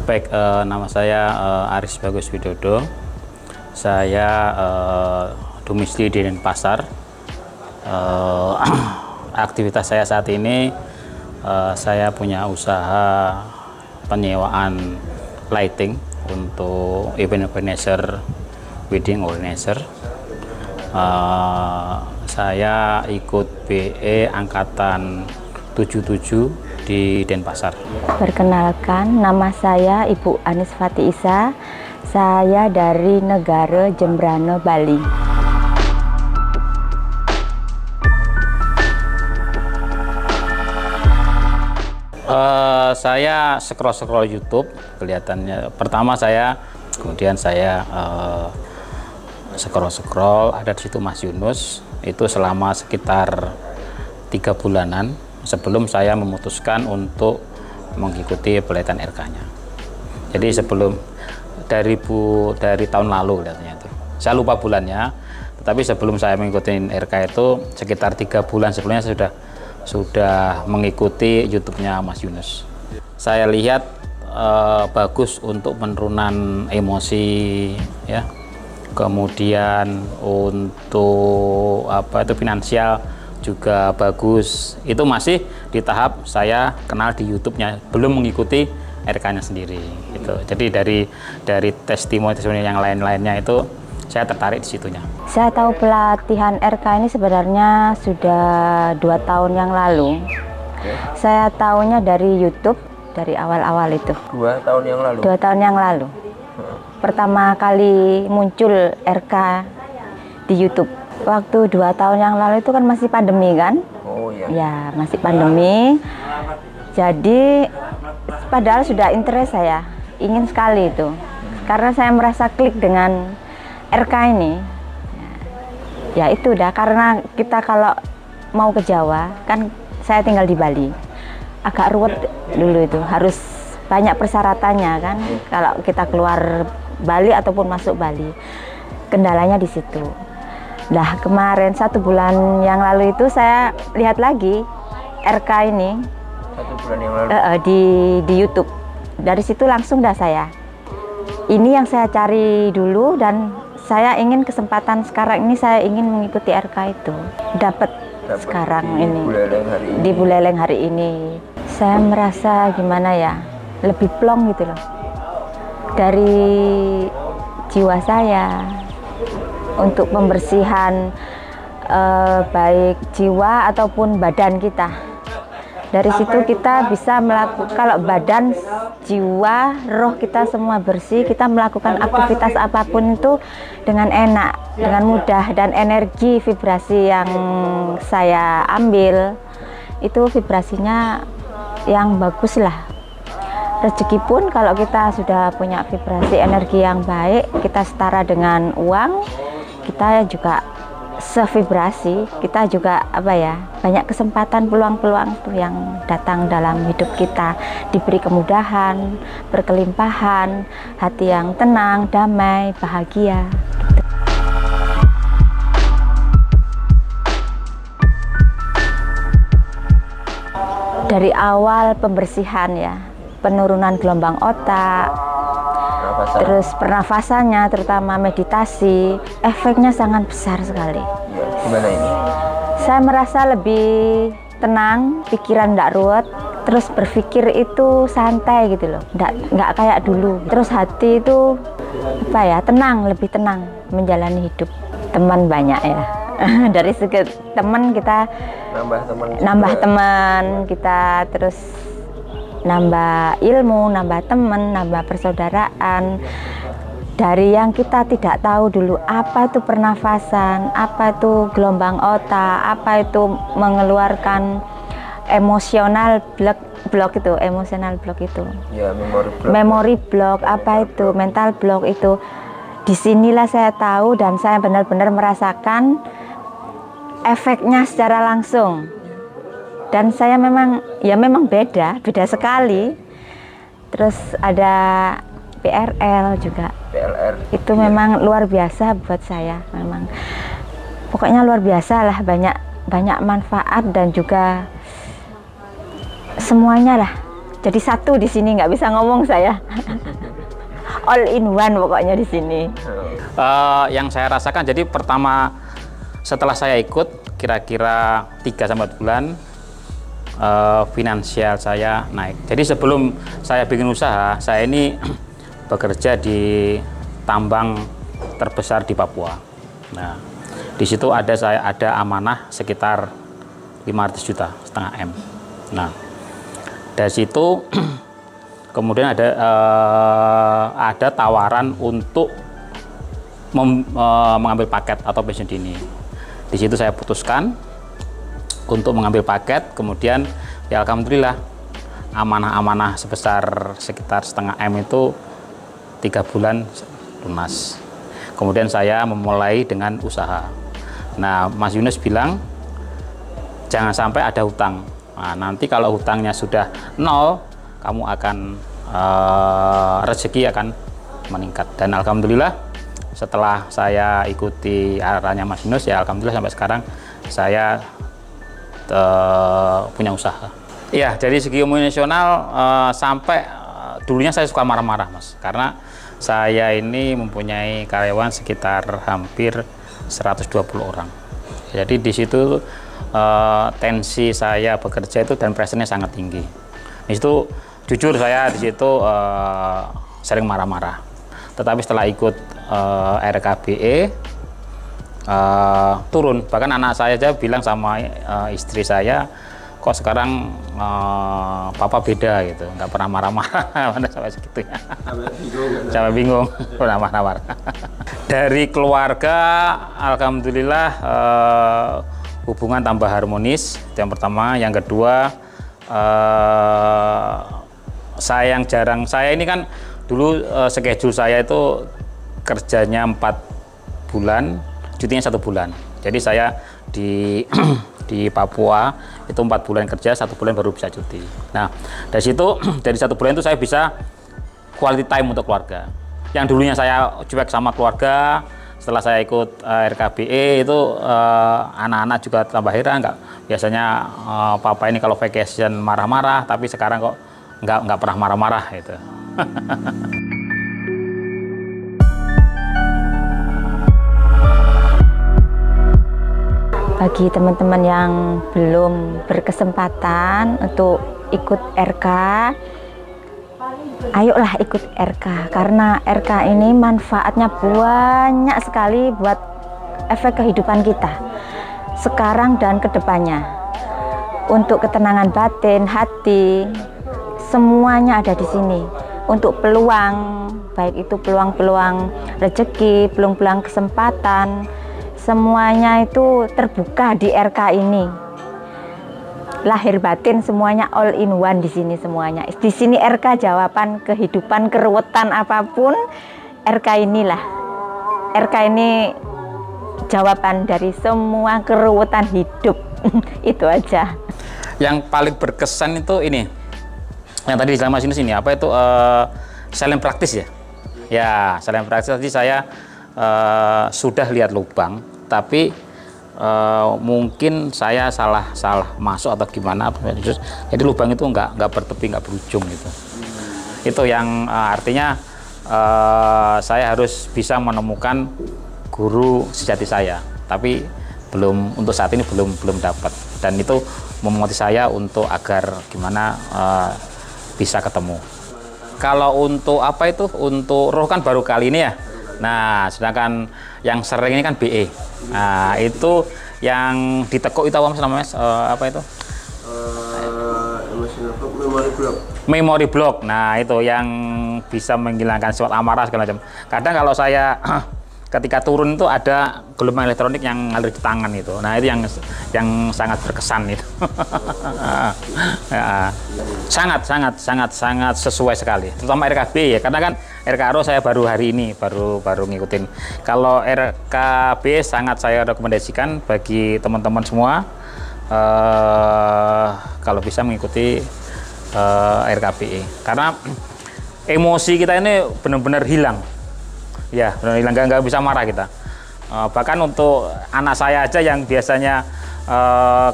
Baik, nama saya Aris Bagus Widodo. Saya domisili di Denpasar. Aktivitas saya saat ini, saya punya usaha penyewaan lighting untuk event organizer, wedding organizer. Saya ikut BE Angkatan 77 di Denpasar. Perkenalkan, nama saya Ibu Anis Fati Isa. Saya dari negara Jembrana, Bali. Saya scroll YouTube, kelihatannya. Pertama kemudian saya scroll, ada di situ Mas Yunus. Itu selama sekitar 3 bulanan sebelum saya memutuskan untuk mengikuti pelatihan RK-nya. Jadi sebelum dari tahun lalu kelihatannya itu. Saya lupa bulannya, tetapi sebelum saya mengikuti RK itu sekitar 3 bulan sebelumnya sudah mengikuti YouTube-nya Mas Yunus. Saya lihat bagus untuk penurunan emosi, ya. Kemudian untuk finansial juga bagus. Itu masih di tahap saya kenal di YouTube-nya, belum mengikuti RK-nya sendiri. Gitu. Jadi dari testimoni yang lain-lainnya itu saya tertarik di situnya. Saya tahu pelatihan RK ini sebenarnya sudah 2 tahun yang lalu. Saya tahunya dari YouTube, dari awal-awal itu. 2 tahun yang lalu? 2 tahun yang lalu. Pertama kali muncul RK di YouTube. Waktu 2 tahun yang lalu itu kan masih pandemi kan? Oh iya. Ya, masih pandemi. Jadi padahal sudah interest, saya ingin sekali itu. Karena saya merasa klik dengan RK ini. Ya itu udah, karena kita kalau mau ke Jawa, kan saya tinggal di Bali. Agak ruwet dulu itu, harus banyak persyaratannya kan. Kalau kita keluar Bali ataupun masuk Bali. Kendalanya di situ. Nah, kemarin 1 bulan yang lalu itu saya lihat lagi RK ini 1 bulan yang lalu di YouTube. Dari situ langsung dah saya. Ini yang saya cari dulu, dan saya ingin kesempatan sekarang ini saya ingin mengikuti RK itu. Dapat sekarang ini di Buleleng hari ini. Saya merasa gimana ya? Lebih plong gitu loh. Dari jiwa saya. Untuk pembersihan baik jiwa ataupun badan kita. Dari situ kita bisa melakukan, kalau badan, jiwa, roh kita semua bersih, kita melakukan aktivitas apapun itu dengan enak, dengan mudah, dan energi vibrasi yang saya ambil itu vibrasinya yang bagus lah. Rezeki pun kalau kita sudah punya vibrasi energi yang baik, kita setara dengan uang, kita juga sevibrasi, kita juga banyak kesempatan, peluang-peluang tuh yang datang dalam hidup kita, diberi kemudahan, berkelimpahan, hati yang tenang, damai, bahagia. Gitu. Dari awal pembersihan ya, penurunan gelombang otak, terus pernafasannya, terutama meditasi, efeknya sangat besar sekali. Ya, gimana ini? Saya merasa lebih tenang, pikiran tidak ruwet, terus berpikir itu santai gitu loh, nggak kayak dulu. Terus hati itu tenang, lebih tenang menjalani hidup. Teman banyak ya. Dari segi teman kita nambah teman kita, terus nambah ilmu, nambah teman, nambah persaudaraan. Dari yang kita tidak tahu dulu, apa itu pernafasan, apa itu gelombang otak, apa itu mengeluarkan emosional block itu, emosional block itu. Ya, memory block, apa itu, mental block itu. Disinilah saya tahu dan saya benar-benar merasakan efeknya secara langsung. Dan saya memang beda sekali. Terus ada PRL juga. Itu memang luar biasa buat saya, memang. Pokoknya luar biasa lah, banyak manfaat dan juga semuanya lah. Jadi satu di sini, nggak bisa ngomong saya. All in one pokoknya di sini. Yang saya rasakan, jadi pertama setelah saya ikut kira-kira 3-4 bulan, finansial saya naik. Jadi sebelum saya bikin usaha, saya ini bekerja di tambang terbesar di Papua. Nah, di situ saya ada amanah sekitar 500 juta, setengah M. Nah, dari situ kemudian ada tawaran untuk mengambil paket atau pensiun dini. Di situ saya putuskan untuk mengambil paket, kemudian ya alhamdulillah amanah-amanah sebesar sekitar setengah M itu 3 bulan lunas. Kemudian saya memulai dengan usaha. Nah, Mas Yunus bilang jangan sampai ada hutang. Nah, nanti kalau hutangnya sudah 0, kamu akan rezeki akan meningkat. Dan alhamdulillah setelah saya ikuti arahannya Mas Yunus, ya alhamdulillah sampai sekarang saya punya usaha. Iya, dari segi emosional sampai dulunya saya suka marah-marah, Mas, karena saya ini mempunyai karyawan sekitar hampir 120 orang. Jadi di situ tensi saya bekerja itu dan pressure-nya sangat tinggi. Di situ jujur saya di situ sering marah-marah. Tetapi setelah ikut RKBE turun. Bahkan anak saya aja bilang sama istri saya, kok sekarang papa beda gitu, nggak pernah marah-marah sampai segitunya. Sampai bingung, pernah marah-marah. Dari keluarga, alhamdulillah hubungan tambah harmonis. Itu yang pertama. Yang kedua, saya ini kan dulu schedule saya itu kerjanya 4 bulan, cutinya 1 bulan. Jadi saya di Papua itu 4 bulan kerja, 1 bulan baru bisa cuti. Nah, dari situ dari 1 bulan itu saya bisa quality time untuk keluarga. Yang dulunya saya cuek sama keluarga, setelah saya ikut RKBE itu anak-anak juga tambah heran, biasanya papa ini kalau vacation marah-marah, tapi sekarang kok nggak pernah marah-marah gitu. Bagi teman-teman yang belum berkesempatan untuk ikut RK, ayolah ikut RK, karena RK ini manfaatnya banyak sekali buat efek kehidupan kita sekarang dan kedepannya. Untuk ketenangan batin, hati, semuanya ada di sini. Untuk peluang, baik itu peluang-peluang rezeki, peluang-peluang kesempatan, semuanya itu terbuka di RK ini. Lahir batin semuanya all in one di sini semuanya. Di sini RK jawaban kehidupan, keruwetan apapun, RK inilah. RK ini jawaban dari semua keruwetan hidup. Itu aja. Yang paling berkesan itu ini, yang tadi di Mas Yunus ini, apa itu silent praktis ya? Ya, silent praktis tadi saya sudah lihat lubang, tapi mungkin saya salah masuk atau gimana, jadi lubang itu nggak bertepi, nggak berujung gitu. Itu yang artinya saya harus bisa menemukan guru sejati saya, tapi untuk saat ini belum dapat, dan itu memotivasi saya untuk agar gimana bisa ketemu. Kalau untuk apa itu, untuk roh kan baru kali ini ya. Nah, sedangkan yang sering ini kan BE. Nah, itu yang ditekuk itu apa namanya, apa itu? Memory block. Nah, itu yang bisa menghilangkan sifat amarah segala macam. Kadang kalau saya ketika turun itu ada gelombang elektronik yang ngalir di tangan itu. Nah, itu yang sangat berkesan itu. Ya, sangat sesuai sekali. Terutama RKB ya, karena kan RKRO saya baru hari ini baru ngikutin. Kalau RKB sangat saya rekomendasikan bagi teman-teman semua kalau bisa mengikuti RKBE, karena emosi kita ini benar-benar hilang. Ya, benar hilang, nggak bisa marah kita. Bahkan untuk anak saya aja yang biasanya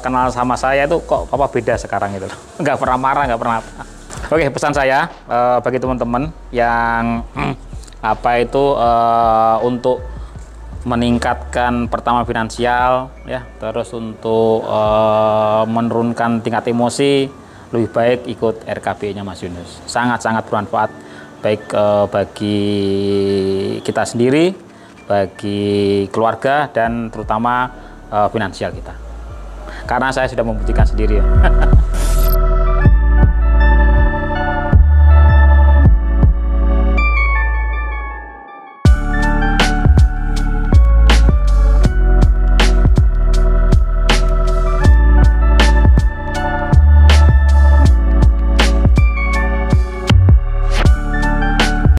kenal sama saya itu kok papa beda sekarang itu, nggak pernah marah, nggak pernah apa. Oke, pesan saya bagi teman-teman yang untuk meningkatkan pertama finansial ya, terus untuk menurunkan tingkat emosi, lebih baik ikut RKB-nya Mas Yunus. Sangat-sangat bermanfaat baik bagi kita sendiri, bagi keluarga, dan terutama finansial kita. Karena saya sudah membuktikan sendiri ya.